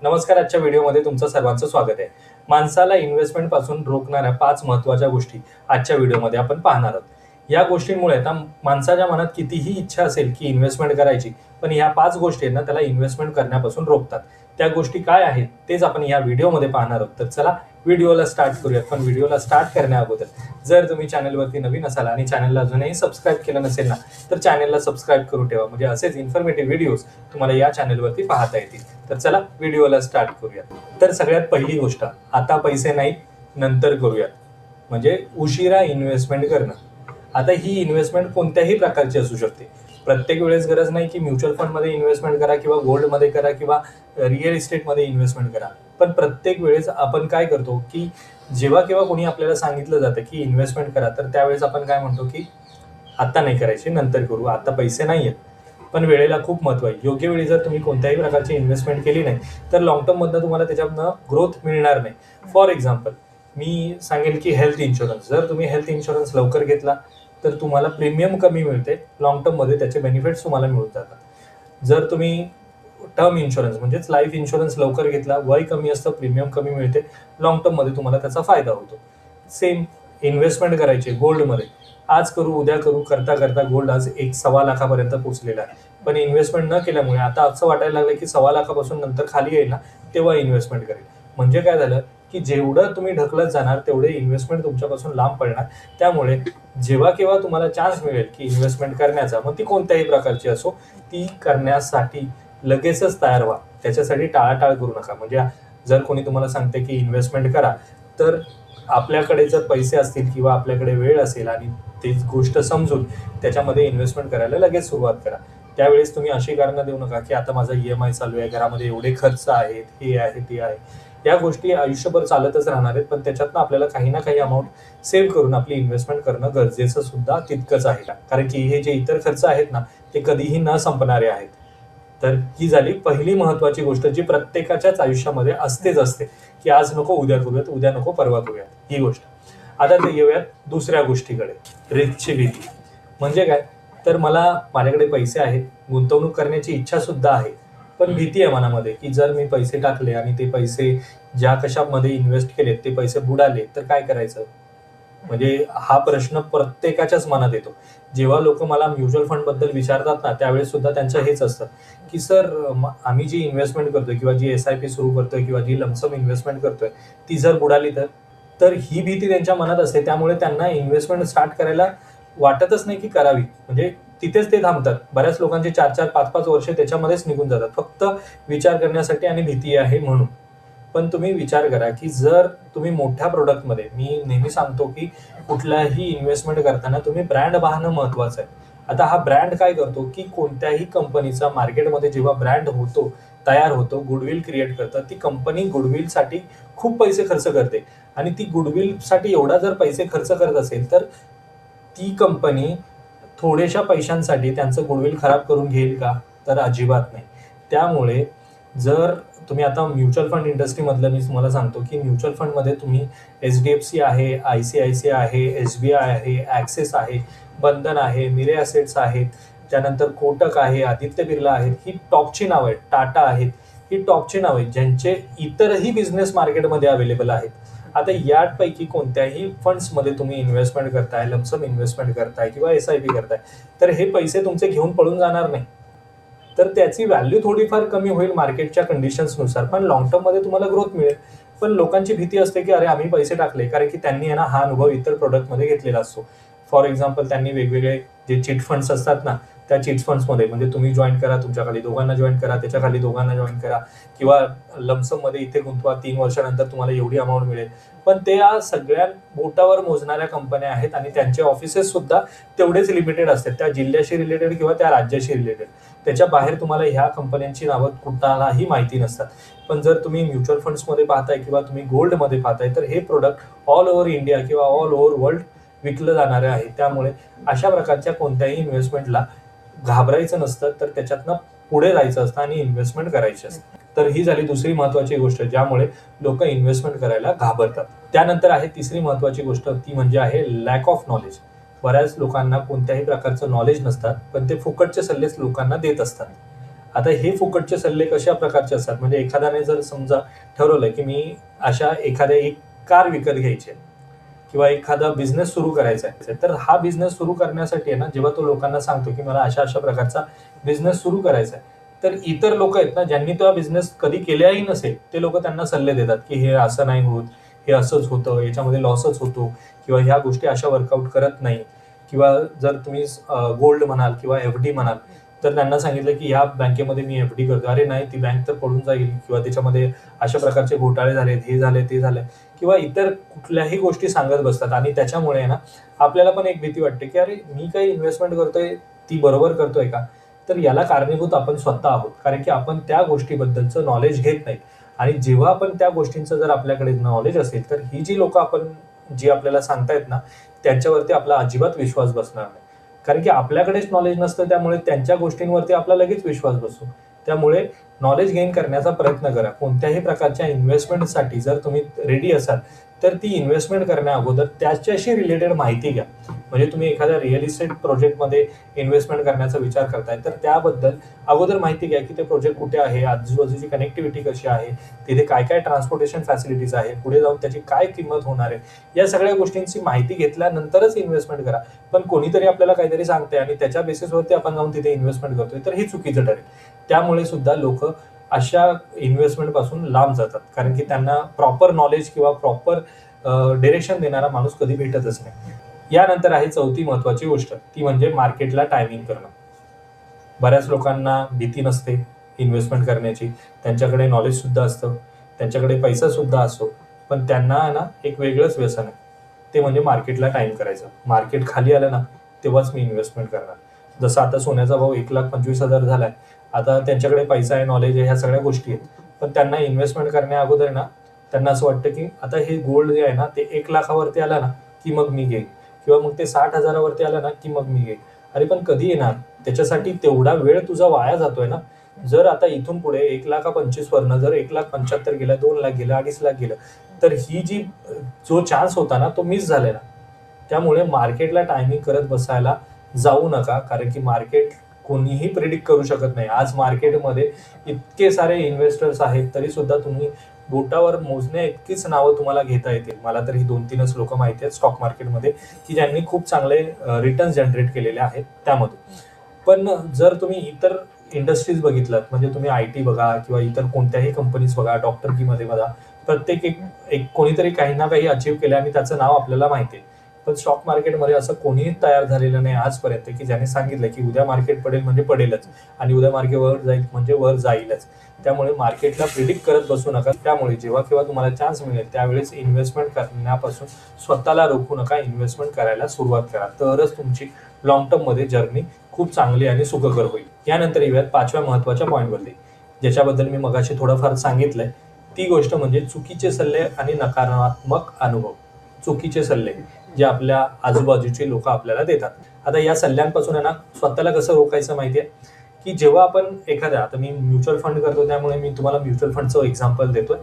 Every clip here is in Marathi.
नमस्कार. आजच्या व्हिडिओमध्ये तुमचं सर्वांचं स्वागत आहे. माणसाला इन्व्हेस्टमेंट पासून रोखणाऱ्या 5 महत्त्वाच्या गोष्टी आजच्या व्हिडिओमध्ये आपण पाहणार आहोत. या गोष्टींमुळे आता माणसाच्या मनात कितीही इच्छा असेल की इन्व्हेस्टमेंट करायची, पण ह्या 5 गोष्टी आहेत ना त्याला इन्व्हेस्टमेंट करण्यापासून रोखतात. त्या गोष्टी काय आहेत तेच आपण या व्हिडिओमध्ये पाहणार आहोत. तर चला व्हिडिओला स्टार्ट करूयात. पण व्हिडिओला स्टार्ट करण्याअगोदर जर तुम्ही चॅनलवरती नवीन असाल आणि चॅनलला अजूनही सबस्क्राईब केलं नसेल ना, तर चॅनलला सबस्क्राईब करून ठेवा. म्हणजे असेच इन्फॉर्मेटिव्ह व्हिडिओज तुम्हाला या चॅनलवरती पाहता येतील. तर चला व्हिडिओला स्टार्ट करूया. तर सगळ्यात पहिली गोष्ट, आता पैसे नाहीत नंतर करूयात, म्हणजे उशिरा इन्व्हेस्टमेंट करणं. आता ही इन्व्हेस्टमेंट कोणत्याही प्रकारची असू शकते. प्रत्येक वेळेस गरज नाही की म्युच्युअल फंडमध्ये इन्व्हेस्टमेंट करा किंवा गोल्डमध्ये करा किंवा रिअल इस्टेटमध्ये इन्व्हेस्टमेंट करा. पण प्रत्येक वेळेस आपण काय करतो की जेव्हा केव्हा कोणी आपल्याला सांगितलं जातं की इन्व्हेस्टमेंट करा, तर त्यावेळेस आपण काय म्हणतो की आता नाही करायची, नंतर करू, आता पैसे नाही आहेत. पण वेळेला खूप महत्त्व आहे. योग्य वेळी जर तुम्ही कोणत्याही प्रकारची इन्व्हेस्टमेंट केली नाही तर लॉंग टर्ममधनं तुम्हाला त्याच्यातनं ग्रोथ मिळणार नाही. फॉर एक्झाम्पल मी सांगेल की हेल्थ इन्शुरन्स. जर तुम्ही हेल्थ इन्शुरन्स लवकर घेतला तर तुम्हाला प्रीमियम कमी मिळते, लॉंग टर्ममध्ये त्याचे बेनिफिट्स तुम्हाला मिळून जातात. जर तुम्ही टर्म इन्शुरन्स म्हणजेच लाईफ इन्शुरन्स लवकर घेतला, वय कमी असतं, प्रीमियम कमी मिळते, लॉंग टर्ममध्ये तुम्हाला त्याचा फायदा होतो. सेम इन्व्हेस्टमेंट करायची गोल्डमध्ये. आज करू उद्या करू करता करता गोल्ड आज 1.25 लाखापर्यंत पोहोचलेला आहे. पण इन्व्हेस्टमेंट न केल्यामुळे आता असं वाटायला लागलं की 1.25 लाखापासून नंतर खाली येईल ना, तेव्हा इन्व्हेस्टमेंट करेल. म्हणजे काय झालं की जेवढं तुम्ही ढकलत जाणार तेवढे इन्व्हेस्टमेंट तुमच्यापासून लांब पडणार. त्यामुळे जेव्हा केव्हा तुम्हाला चान्स मिळेल की इन्व्हेस्टमेंट करण्याचा, मग ती कोणत्याही प्रकारची असो, ती करण्यासाठी लगेचच तयार व्हा. त्याच्यासाठी टाळाटाळ करू नका. म्हणजे जर कोणी तुम्हाला सांगते की इन्व्हेस्टमेंट करा, तर आपल्याकडे जर पैसे असतील किंवा आपल्याकडे वेळ असेल आणि तीच गोष्ट समजून त्याच्यामध्ये इन्व्हेस्टमेंट करायला लगेच सुरुवात करा. त्यावेळेस तुम्ही अशी कारणं देऊ नका की आता माझा EMI चालू आहे, घरामध्ये एवढे खर्च आहेत, हे आहे ते आहे. या गोष्टी आयुष्यभर चालतच राहणार आहेत, पण त्याच्यातनं आपल्याला काही ना काही अमाऊंट सेव्ह करून आपली इन्व्हेस्टमेंट करणं गरजेचं सुद्धा तितकंच आहे. कारण की हे जे इतर खर्च आहेत ना, ते कधीही न संपणारे आहेत. तर ही झाली पहिली महत्त्वाची गोष्ट जी प्रत्येकाच्याच आयुष्यामध्ये असतेच असते, की आज नको उद्या करूयात, उद्या नको परवा करूयात, ही गोष्ट. आता ते येऊयात दुसऱ्या गोष्टीकडे, रिस्कची भीती. म्हणजे काय, तर माझ्याकडे पैसे आहेत, गुंतवणूक करण्याची इच्छा सुद्धा आहे, पण भीती आहे मनामध्ये की जर मी पैसे टाकले आणि ते पैसे ज्या कशामध्ये इन्व्हेस्ट केलेत ते पैसे बुडाले तर काय करायचं. म्हणजे हा प्रश्न प्रत्येकाच्याच मनात येतो. जेव्हा लोक मला म्युच्युअल फंड बद्दल विचारतात ना, त्यावेळेस सुद्धा त्यांचं हेच असतं की सर आम्ही जी इन्व्हेस्टमेंट करतोय किंवा जी SIP सुरू करतोय किंवा जी लमसम इन्व्हेस्टमेंट करतोय ती जर बुडाली तर ही भीती त्यांच्या मनात असते. त्यामुळे त्यांना इन्व्हेस्टमेंट स्टार्ट करायला वाटतच नाही की करावी. म्हणजे तिथेच ते थांबतात. बऱ्याच लोकांचे 4-4, 5-5 वर्ष त्याच्यामध्येच निघून जातात, फक्त विचार करण्यासाठी आणि भीती आहे म्हणून. पण तुम्ही विचार करा की जर तुम्ही मोठ्या प्रोडक्टमध्ये, मी नेहमी सांगतो की कुठल्याही इन्व्हेस्टमेंट करताना तुम्ही ब्रँड पाहणं महत्त्वाचं आहे. आता हा ब्रँड काय करतो की कोणत्याही कंपनीचा मार्केटमध्ये जेव्हा ब्रँड होतो, तयार होतो, गुडविल क्रिएट करतं, ती कंपनी गुडविलसाठी खूप पैसे खर्च करते. आणि ती गुडविलसाठी एवढा जर पैसे खर्च करत असेल तर ती कंपनी थोड्याशा पैशांसाठी त्यांचं गुडविल खराब करून घेईल का? तर अजिबात नाही. त्यामुळे जर तुम्ही आता म्युच्युअल फंड इंडस्ट्रीमधलं मी तुम्हाला सांगतो की म्युच्युअल फंडमध्ये तुम्ही HDFC आहे, ICICI आहे, SBI आहे, ॲक्सिस आहे, बंधन आहे, मिरे असेट्स आहेत, त्यानंतर कोटक आहे, आदित्य बिर्ला आहेत. ही टॉपची नावं आहेत. टाटा आहेत. ही टॉपची नावं आहेत ज्यांचे इतरही बिझनेस मार्केटमध्ये अवेलेबल आहेत. आता यापैकी कोणत्याही फंड्समध्ये तुम्ही इन्व्हेस्टमेंट करताय, लमसम इन्व्हेस्टमेंट करताय किंवा SIP करताय, तर हे पैसे तुमचे घेऊन पळून जाणार नाही. तर त्याची व्हॅल्यू थोडीफार कमी होईल मार्केटच्या कंडिशन्सनुसार, पण लॉंग टर्ममध्ये तुम्हाला ग्रोथ मिळेल. पण लोकांची भीती असते की अरे आम्ही पैसे टाकले, कारण की त्यांनी आहे ना हा अनुभव इतर प्रोडक्टमध्ये घेतलेला असतो. फॉर एक्झाम्पल त्यांनी वेगवेगळे जे चिट फंड्स असतात ना, त्या चिट फंड्समध्ये म्हणजे तुम्ही जॉईन करा, तुमच्या खाली दोघांना जॉईन करा, त्याच्या खाली दोघांना जॉईन करा किंवा लमसममध्ये इथे गुंतवा, 3 वर्षानंतर तुम्हाला एवढी अमाऊंट मिळेल. पण ते या सगळ्या बोटावर मोजणाऱ्या कंपन्या आहेत आणि त्यांचे ऑफिसेस सुद्धा तेवढेच लिमिटेड असतात, त्या जिल्ह्याशी रिलेटेड किंवा त्या राज्याशी रिलेटेड. त्याच्या बाहेर तुम्हाला ह्या कंपन्यांची नावं कुठलाही माहिती नसतात. पण जर तुम्ही म्युच्युअल फंड्समध्ये पाहताय किंवा तुम्ही गोल्डमध्ये पाहताय, तर हे प्रोडक्ट ऑल ओव्हर इंडिया किंवा ऑल ओव्हर वर्ल्ड विकलं जाणारे आहे. त्यामुळे अशा प्रकारच्या कोणत्याही इन्व्हेस्टमेंटला घाबरायचं नसतं, तर त्याच्यातनं पुढे जायचं असतं आणि इन्व्हेस्टमेंट करायची असते. तर ही झाली दुसरी महत्त्वाची गोष्ट ज्यामुळे लोक इन्व्हेस्टमेंट करायला घाबरतात. त्यानंतर आहे तिसरी महत्त्वाची गोष्ट, ती म्हणजे आहे लॅक ऑफ नॉलेज. बऱ्याच लोकांना कोणत्याही प्रकारचं नॉलेज नसतात, पण ते फुकटचे सल्लेच लोकांना देत असतात. आता हे फुकटचे सल्ले कशा प्रकारचे असतात, म्हणजे एखाद्याने जर समजा ठरवलं की मी अशा एखाद्या एक कार विकत घ्यायची आहे किंवा एखादा बिझनेस सुरू करायचा आहे, तर हा बिझनेस सुरू करण्यासाठी आहे ना, जेव्हा तो लोकांना सांगतो की मला अशा अशा प्रकारचा बिझनेस सुरू करायचा आहे, तर इतर लोक आहेत ना, ज्यांनी तो बिझनेस कधी केलाही नसेल, ते लोक त्यांना सल्ले देतात की हे असं नाही होत, हे असंच होतं, याच्यामध्ये लॉसच होतो, किंवा ह्या गोष्टी अशा वर्कआउट करत नाही. किंवा जर तुम्ही गोल्ड म्हणाल किंवा FD म्हणाल, तर त्यांना सांगितलं की या बँकेमध्ये मी FD करतो, अरे नाही ती बँक तर पडून जाईल, किंवा त्याच्यामध्ये अशा प्रकारचे घोटाळे झालेत, हे झाले ते झाले, किंवा इतर कुठल्याही गोष्टी सांगत बसतात. आणि त्याच्यामुळे ना आपल्याला पण एक भीती वाटते की अरे मी काही इन्व्हेस्टमेंट करतोय ती बरोबर करतोय का. तर याला कारणीभूत आपण स्वतः आहोत, कारण की आपण त्या गोष्टीबद्दलचं नॉलेज घेत नाही. आणि जेव्हा आपण त्या गोष्टींचं जर आपल्याकडे नॉलेज असेल, तर ही जी लोक आपण जी आपल्याला सांगतायत ना, त्यांच्यावरती आपला अजिबात विश्वास बसणार नाही. कारण की आपल्याकडेच नॉलेज नसतं, त्यामुळे त्यांच्या गोष्टींवरती आपला लगेच विश्वास बसतो. त्यामुळे नॉलेज गेन करण्याचा प्रयत्न करा. कोणत्याही प्रकारच्या इन्व्हेस्टमेंटसाठी जर तुम्ही रेडी असाल, तर ती इन्व्हेस्टमेंट करण्या अगोदर त्याच्याशी रिलेटेड माहिती घ्या. म्हणजे तुम्ही एखाद्या रिअल इस्टेट प्रोजेक्टमध्ये इन्व्हेस्टमेंट करण्याचा विचार करताय, तर त्याबद्दल अगोदर माहिती घ्या की ते प्रोजेक्ट कुठे आहे, आजूबाजूची कनेक्टिव्हिटी कशी आहे, तिथे काय काय ट्रान्सपोर्टेशन फॅसिलिटीज आहे, पुढे जाऊन त्याची काय किंमत होणार आहे, या सगळ्या गोष्टींची माहिती घेतल्यानंतरच इन्व्हेस्टमेंट करा. पण कोणीतरी आपल्याला काहीतरी सांगते आणि त्याच्या बेसिसवरती आपण जाऊन तिथे इन्व्हेस्टमेंट करतोय, तर हे चुकीचं ठरेल. त्यामुळे सुद्धा लोक अशा इन्व्हेस्टमेंट पासून लांब जातात, कारण की त्यांना प्रॉपर नॉलेज किंवा प्रॉपर डिरेक्शन देणारा माणूस कधी भेटतच नाही. यानंतर आहे चौथी महत्वाची गोष्ट, ती म्हणजे मार्केटला टायमिंग करणं. बऱ्याच लोकांना भीती नसते इन्व्हेस्टमेंट करण्याची, त्यांच्याकडे नॉलेज सुद्धा असतं, त्यांच्याकडे पैसा सुद्धा असतो, पण त्यांना ना एक वेगळंच व्यसन आहे, ते म्हणजे मार्केटला टाइम करायचं. मार्केट खाली आलं ना, तेव्हाच मी इन्व्हेस्टमेंट करणार. जसं आता सोन्याचा भाव 1,25,000 झालाय, आता त्यांच्याकडे पैसा आहे, नॉलेज आहे, ह्या सगळ्या गोष्टी आहेत, पण त्यांना इन्व्हेस्टमेंट करण्या अगोदर ना त्यांना असं वाटतं की आता हे गोल्ड जे आहे ना ते 1,00,000वरती आलं ना की मग मी घेईन, किंवा मग ते 60,000वरती आलं ना की मग मी घेईन. अरे पण कधी येणार, त्याच्यासाठी तेवढा वेळ तुझा वाया जातोय ना. जर आता इथून पुढे 1,25,000 वरनं जर 1,75,000 गेलं, 2,00,000 गेलं, 2,50,000 गेलं, तर ही जी जो चान्स होता ना तो मिस झालेला. त्यामुळे मार्केटला टायमिंग करत बसायला जाऊ नका, कारण की मार्केट कोणीही प्रिडिक्ट करू शकत नाही. आज मार्केटमध्ये इतके सारे इन्व्हेस्टर्स आहेत, तरी सुद्धा तुम्ही बोटावर मोजण्या इतकीच नावं तुम्हाला घेता येतील. मला तर ही 2-3च लोक माहिती आहेत स्टॉक मार्केटमध्ये, की ज्यांनी खूप चांगले रिटर्न्स जनरेट केलेले आहेत त्यामधून. पण जर तुम्ही इतर इंडस्ट्रीज बघितलात, म्हणजे तुम्ही IT बघा किंवा इतर कोणत्याही कंपनीज बघा, डॉक्टरकीमध्ये बघा, प्रत्येक एक एक कोणीतरी काही ना काही अचीव्ह केलं आणि त्याचं नाव आपल्याला माहिती आहे. पण स्टॉक मार्केटमध्ये असं कोणीही तयार झालेलं नाही आजपर्यंत की ज्याने सांगितलं की उद्या मार्केट पडेल म्हणजे पडेलच, आणि उद्या मार्केट वर जाईल म्हणजे वर जाईलच. त्यामुळे मार्केटला प्रिडिक्ट करत बसू नका. त्यामुळे जेव्हा केव्हा तुम्हाला चान्स मिळेल त्यावेळेस इन्व्हेस्टमेंट करण्यापासून स्वतःला रोखू नका, इन्व्हेस्टमेंट करायला सुरुवात करा, तरच तुमची लॉंग टर्म मध्ये जर्नी खूप चांगली आणि सुखकर होईल. यानंतर येऊयात 5व्या महत्वाच्या पॉईंटवरती, ज्याच्याबद्दल मी मगाशी थोडंफार सांगितलंय. ती गोष्ट म्हणजे चुकीचे सल्ले आणि नकारात्मक अनुभव. चुकीचे सल्ले जे आपल्या आजूबाजूचे लोक आपल्याला देतात. आता या सल्ल्यांपासून आहे ना स्वतःला कसं रोखायचं माहितीये, की जेव्हा आपण एखाद्या, आता मी म्युच्युअल फंड करतो त्यामुळे मी तुम्हाला म्युच्युअल फंडचं एक्झाम्पल देतोय.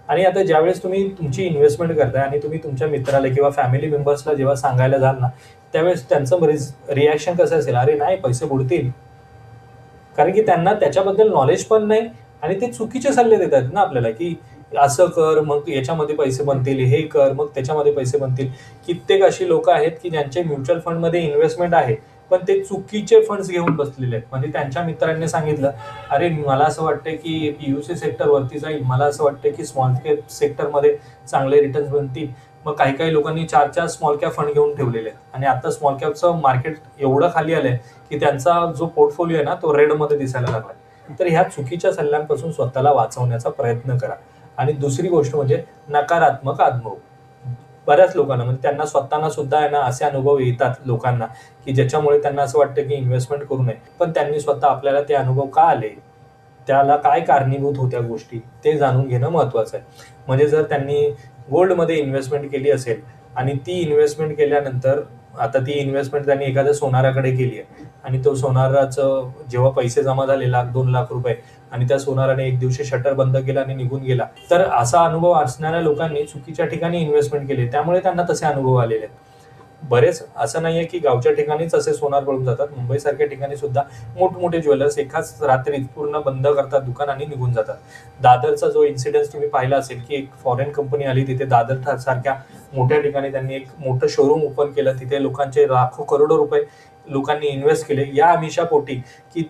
आणि आता ज्यावेळेस तुम्ही तुमची इन्व्हेस्टमेंट करताय आणि तुम्ही तुमच्या मित्राला किंवा फॅमिली मेंबर्सला जेव्हा सांगायला जाल ना, त्यावेळेस त्यांचं रिॲक्शन कसं असेल, अरे नाही पैसे बुडतील. कारण की त्यांना त्याच्याबद्दल नॉलेज पण नाही, आणि ते चुकीचे सल्ले देतात ना आपल्याला, की असं कर मग याच्यामध्ये पैसे बनतील, हे कर मग त्याच्यामध्ये पैसे बनतील. कित्येक अशी लोक आहेत की ज्यांचे म्युच्युअल फंडमध्ये इन्व्हेस्टमेंट आहे, पण ते चुकीचे फंड्स घेऊन बसलेले आहेत. म्हणजे त्यांच्या मित्रांनी सांगितलं, अरे मला असं वाटतं की PUC सेक्टरवरती जाईल, मला असं वाटतं की स्मॉल कॅप सेक्टरमध्ये चांगले रिटर्न्स बनतील. मग काही काही लोकांनी 4-4 स्मॉल कॅप फंड घेऊन ठेवलेले आहेत, आणि आता स्मॉल कॅपचं मार्केट एवढं खाली आलंय की त्यांचा जो पोर्टफोलिओ आहे ना तो रेडमध्ये दिसायला लागलाय. तर ह्या चुकीच्या सल्ल्यांपासून स्वतःला वाचवण्याचा प्रयत्न करा. आणि दुसरी गोष्ट म्हणजे नकारात्मक अनुभव. बऱ्याच लोकांना, म्हणजे त्यांना स्वतःना सुद्धा आहे ना असे अनुभव येतात लोकांना, की ज्याच्यामुळे त्यांना असं वाटतं की इन्व्हेस्टमेंट करू नये. पण त्यांनी स्वतः आपल्याला ते अनुभव का आले, त्याला काय कारणीभूत होत्या गोष्टी, ते जाणून घेणं महत्वाचं आहे. म्हणजे जर त्यांनी गोल्डमध्ये इन्व्हेस्टमेंट केली असेल आणि ती इन्व्हेस्टमेंट केल्यानंतर, आता ती इन्व्हेस्टमेंट त्यांनी एखाद्या सोनाराकडे केली आहे, आणि तो सोनाराचं जेव्हा पैसे जमा झाले 1,00,000-2,00,000 रुपये, आणि त्या सोनाराने एक दिवशी शटर बंद केला आणि निघून गेला, तर असा अनुभव असणाऱ्या लोकांनी चुकीच्या ठिकाणी इन्व्हेस्टमेंट केली, त्यामुळे त्यांना तसे अनुभव आलेले आहेत. बरेच असं नाहीये की गावच्या ठिकाणीच असे सोनार पळून जातात. मुंबईसारख्या ठिकाणी सुद्धा मोठमोठे ज्वेलर्स एकाच रात्रीत पूर्ण बंद करतात दुकान आणि निघून जातात. दादरचा जो इन्सिडेन्स तुम्ही पाहिला असेल की एक फॉरेन कंपनी आली तिथे दादर सारख्या मोठ्या ठिकाणी त्यांनी एक मोठं शोरूम ओपन केलं. तिथे लोकांचे लाखो करोडो रुपये लोकांनी इन्व्हेस्ट केले या आमिषापोटी की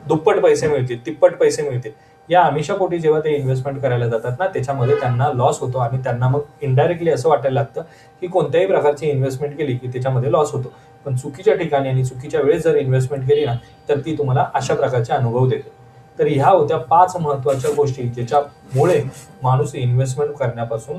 दुप्पट पैसे मिळतील, तिप्पट पैसे मिळतील. या आमिषापोटी जेव्हा ते इन्व्हेस्टमेंट करायला जातात ना, त्याच्यामध्ये त्यांना लॉस होतो आणि त्यांना मग इनडायरेक्टली असं वाटायला लागतं की कोणत्याही प्रकारची इन्व्हेस्टमेंट केली की त्याच्यामध्ये लॉस होतो. पण चुकीच्या ठिकाणी आणि चुकीच्या वेळेस जर इन्व्हेस्टमेंट केली ना, तर ती तुम्हाला अशा प्रकारचे अनुभव देते. तर ह्या होत्या 5 महत्त्वाच्या गोष्टी ज्याच्यामुळे माणूस इन्व्हेस्टमेंट करण्यापासून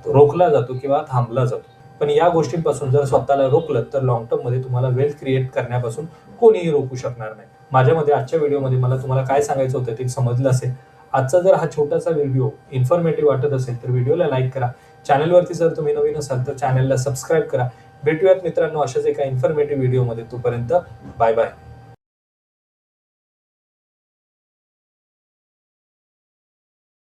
रोखला जातो किंवा थांबला जातो. पण या गोष्टींपासून जर स्वतःला रोखलं तर लॉंग टर्म मध्ये तुम्हाला वेल्थ क्रिएट करण्यापासून कोणीही रोखू शकणार नाही. माझ्यामध्ये आजच्या व्हिडिओमध्ये मला तुम्हाला काय सांगायचं होतं ते समजलं असेल. आजचा जर हा छोटासा व्हिडिओ इन्फॉर्मेटिव्ह वाटत असेल तर व्हिडिओला लाईक करा. चॅनलवरती जर तुम्ही नवीन असाल तर चॅनलला सबस्क्राईब करा. भेटूयात मित्रांनो अशाच एका इन्फॉर्मेटिव्ह व्हिडिओमध्ये. तोपर्यंत बाय बाय.